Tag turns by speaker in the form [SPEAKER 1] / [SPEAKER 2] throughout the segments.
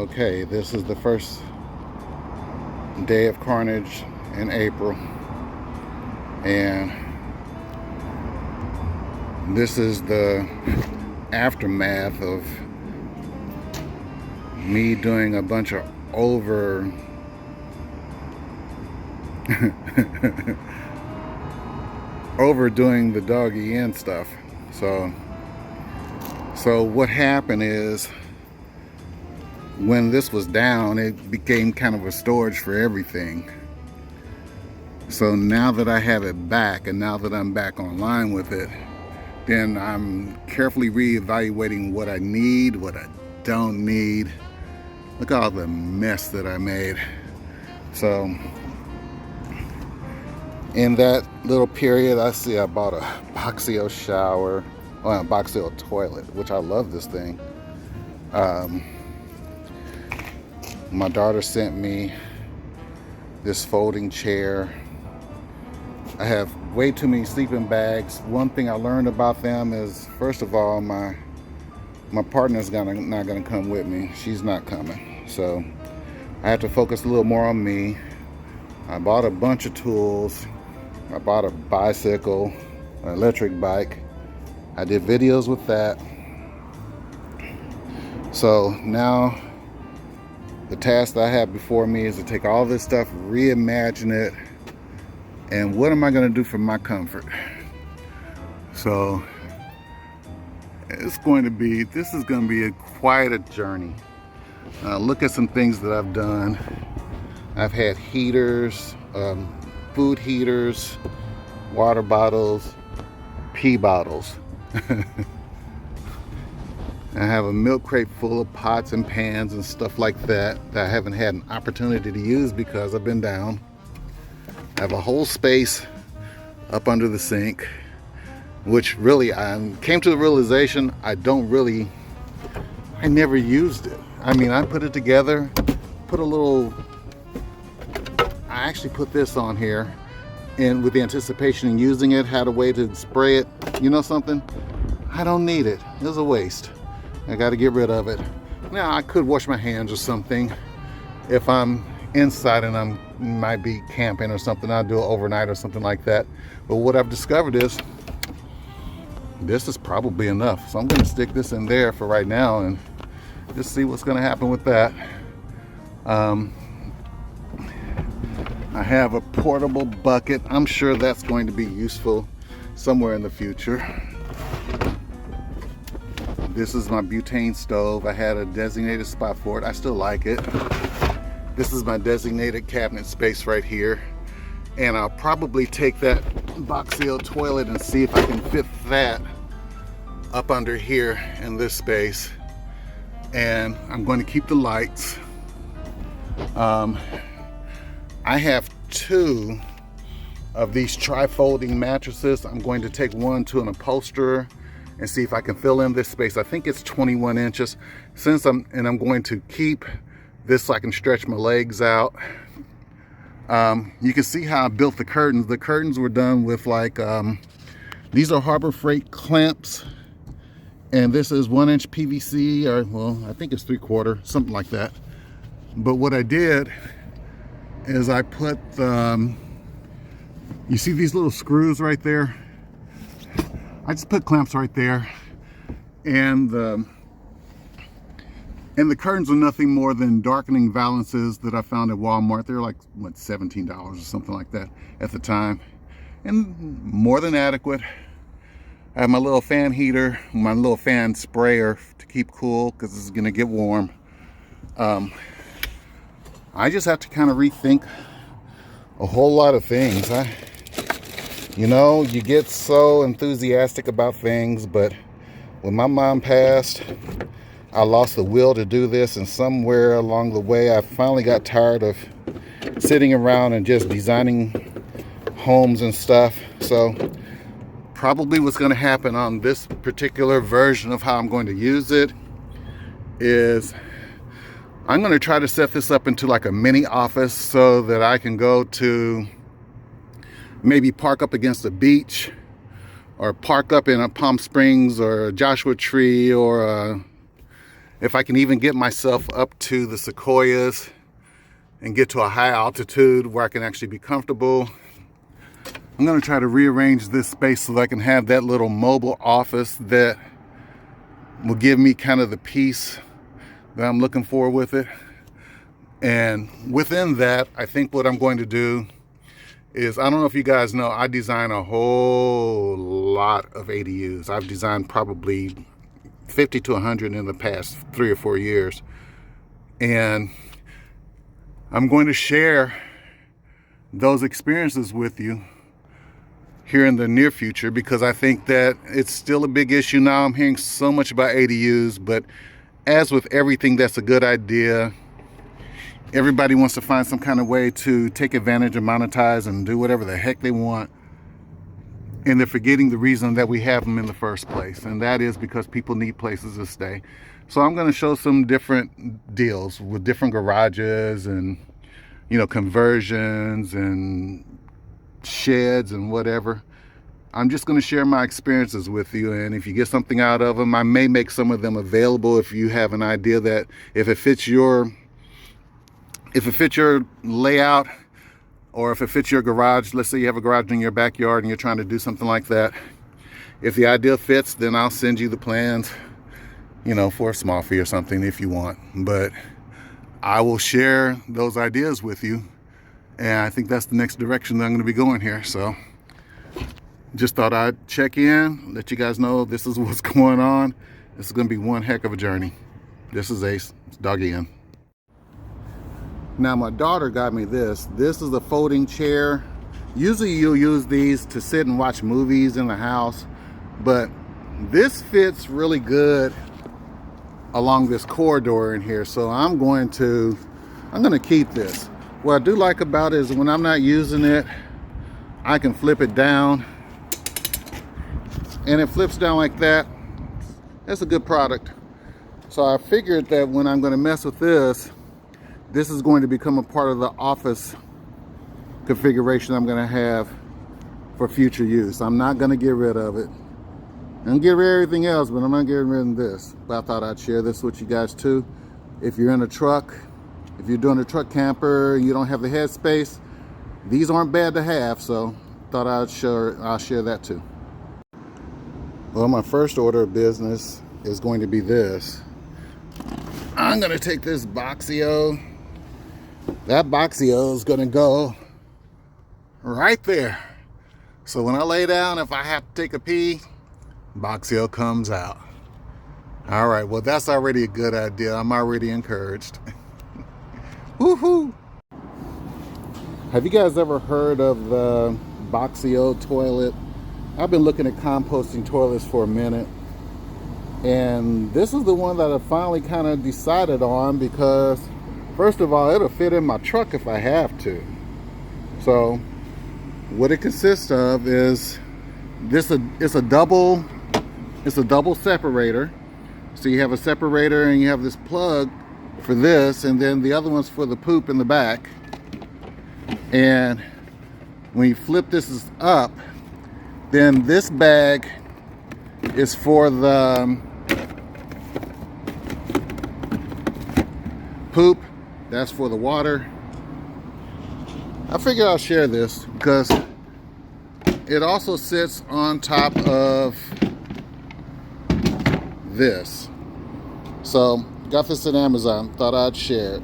[SPEAKER 1] Okay, this is the first day of carnage in April, and this is the aftermath of me doing a bunch of overdoing the doggy in stuff. So what happened is, when this was down, it became kind of a storage for everything. So now that I have it back, and now that I'm back online with it, then I'm carefully reevaluating what I need, what I don't need. Look at all the mess that I made. So in that little period, I bought a Boxio shower, well, a Boxio toilet, which I love this thing. My daughter sent me this folding chair. I have way too many sleeping bags. One thing I learned about them is, first of all, my partner's not gonna come with me. She's not coming. So I have to focus a little more on me. I bought a bunch of tools. I bought a bicycle, an electric bike. I did videos with that. So now the task that I have before me is to take all this stuff, reimagine it, and what am I going to do for my comfort? So this is going to be quite a journey. Look at some things that I've done. I've had heaters, food heaters, water bottles, pee bottles. I have a milk crate full of pots and pans and stuff like that I haven't had an opportunity to use because I've been down. I have a whole space up under the sink, which really I came to the realization I never used it. I mean, I put it together, I actually put this on here, and with the anticipation of using it, had a way to spray it. You know something? I don't need it. It was a waste. I got to get rid of it. Now, I could wash my hands or something if I'm inside and I might be camping or something. I'll do it overnight or something like that. But what I've discovered is this is probably enough. So I'm going to stick this in there for right now and just see what's going to happen with that. I have a portable bucket. I'm sure that's going to be useful somewhere in the future. This is my butane stove. I had a designated spot for it. I still like it. This is my designated cabinet space right here. And I'll probably take that Boxio toilet and see if I can fit that up under here in this space. And I'm going to keep the lights. I have 2 of these tri-folding mattresses. I'm going to take one to an upholsterer and see if I can fill in this space. I think it's 21 inches. I'm going to keep this so I can stretch my legs out. You can see how I built the curtains. The curtains were done with these are Harbor Freight clamps, and this is 1-inch PVC, or well, I think it's 3/4, something like that. But what I did is I put, you see these little screws right there? I just put clamps right there, and the curtains are nothing more than darkening valances that I found at Walmart. They're like, what, $17 or something like that at the time, and more than adequate. I have my little fan heater, my little fan sprayer to keep cool because this is gonna get warm. I just have to kind of rethink a whole lot of things. You know, you get so enthusiastic about things, but when my mom passed, I lost the will to do this, and somewhere along the way, I finally got tired of sitting around and just designing homes and stuff. So probably what's going to happen on this particular version of how I'm going to use it is I'm going to try to set this up into like a mini office so that I can go to maybe park up against the beach, or park up in a Palm Springs or a Joshua Tree, or if I can even get myself up to the sequoias and get to a high altitude where I can actually be comfortable, I'm going to try to rearrange this space so that I can have that little mobile office that will give me kind of the peace that I'm looking for with it. And within that, I think what I'm going to do is, I don't know if you guys know, I design a whole lot of ADUs. I've designed probably 50 to 100 in the past 3 or 4 years. And I'm going to share those experiences with you here in the near future, because I think that it's still a big issue now. I'm hearing so much about ADUs, but as with everything that's a good idea, everybody wants to find some kind of way to take advantage and monetize and do whatever the heck they want. And they're forgetting the reason that we have them in the first place. And that is because people need places to stay. So I'm going to show some different deals with different garages and, you know, conversions and sheds and whatever. I'm just going to share my experiences with you, and if you get something out of them, I may make some of them available if you have an idea that if it fits your layout, or if it fits your garage. Let's say you have a garage in your backyard and you're trying to do something like that. If the idea fits, then I'll send you the plans, you know, for a small fee or something if you want. But I will share those ideas with you, and I think that's the next direction that I'm going to be going here. So just thought I'd check in, let you guys know this is what's going on. This is going to be one heck of a journey. This is Ace. It's Doggie in. Now my daughter got me this. This is a folding chair. Usually you'll use these to sit and watch movies in the house, but this fits really good along this corridor in here. So I'm going to keep this. What I do like about it is when I'm not using it, I can flip it down, and it flips down like that. That's a good product. So I figured that when I'm going to mess with this, this is going to become a part of the office configuration I'm going to have for future use. I'm not going to get rid of it. I'm going to get rid of everything else, but I'm not getting rid of this. But I thought I'd share this with you guys too. If you're in a truck, if you're doing a truck camper and you don't have the headspace, these aren't bad to have. So thought I'll share that too. Well, my first order of business is going to be this. I'm going to take this Boxio. That Boxio is going to go right there. So when I lay down, if I have to take a pee, Boxio comes out. All right, well, that's already a good idea. I'm already encouraged. Woohoo! Have you guys ever heard of the Boxio toilet? I've been looking at composting toilets for a minute, and this is the one that I finally kind of decided on because, first of all, it'll fit in my truck if I have to. So what it consists of is it's a double separator. So you have a separator and you have this plug for this, and then the other one's for the poop in the back. And when you flip this up, then this bag is for the poop. That's for the water. I figured I'll share this because it also sits on top of this. So got this at Amazon, thought I'd share it.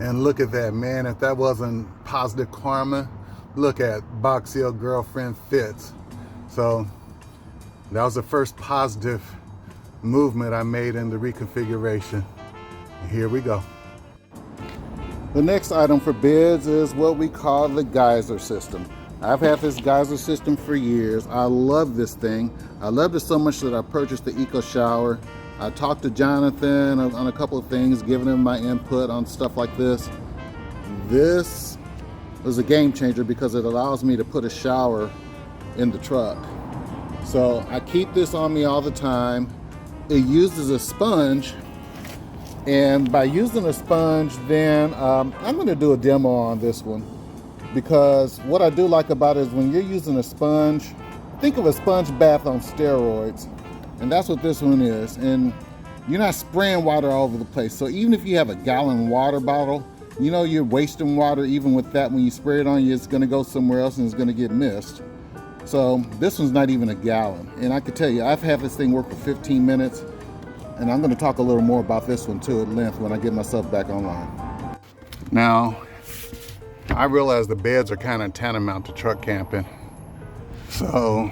[SPEAKER 1] And look at that, man. If that wasn't positive karma, look at Boxio girlfriend fits. So that was the first positive movement I made in the reconfiguration. Here we go. The next item for bids is what we call the geyser system. I've had this geyser system for years. I love this thing. I loved it so much that I purchased the Eco Shower. I talked to Jonathan on a couple of things, giving him my input on stuff like this. This was a game changer because it allows me to put a shower in the truck. So I keep this on me all the time. It uses a sponge, and by using a sponge, then I'm going to do a demo on this one, because what I do like about it is when you're using a sponge, think of a sponge bath on steroids. And that's what this one is. And you're not spraying water all over the place. So even if you have a gallon water bottle, you know you're wasting water even with that. When you spray it on you, it's gonna go somewhere else and it's gonna get missed. So this one's not even a gallon. And I can tell you, I've had this thing work for 15 minutes, and I'm gonna talk a little more about this one too at length when I get myself back online. Now, I realize the beds are kind of tantamount to truck camping. So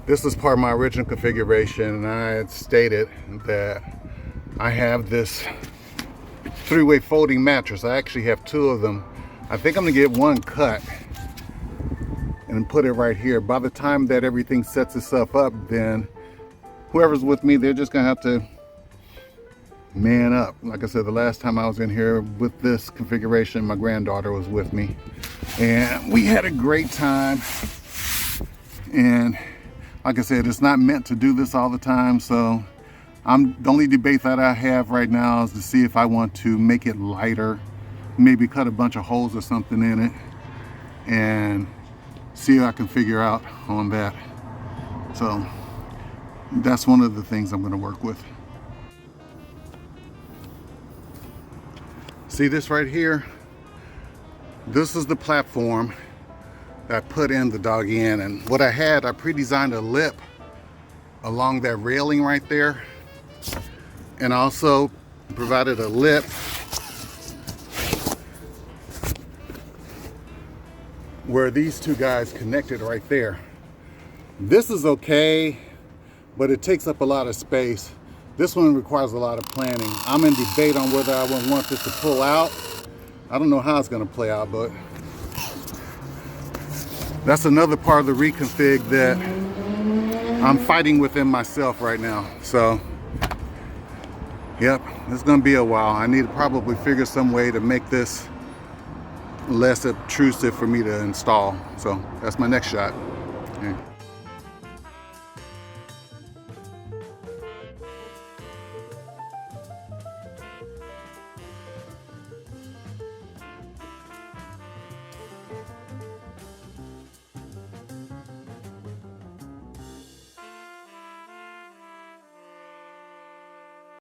[SPEAKER 1] this is part of my original configuration, and I had stated that I have this 3-way folding mattress. I actually have 2 of them. I think I'm gonna get one cut and put it right here. By the time that everything sets itself up, then whoever's with me, they're just gonna have to man up. Like I said, the last time I was in here with this configuration, my granddaughter was with me, and we had a great time. And like I said, it's not meant to do this all the time, so the only debate that I have right now is to see if I want to make it lighter, maybe cut a bunch of holes or something in it, and see what I can figure out on that. So that's one of the things I'm going to work with. See this right here? This is the platform that I put in the Doggie in, and what I pre-designed a lip along that railing right there, and also provided a lip where these 2 guys connected right there. This is okay, but it takes up a lot of space. This one requires a lot of planning. I'm in debate on whether I would want this to pull out. I don't know how it's gonna play out, but that's another part of the reconfig that I'm fighting within myself right now. So, yep, it's gonna be a while. I need to probably figure some way to make this less obtrusive for me to install. So that's my next shot. Okay.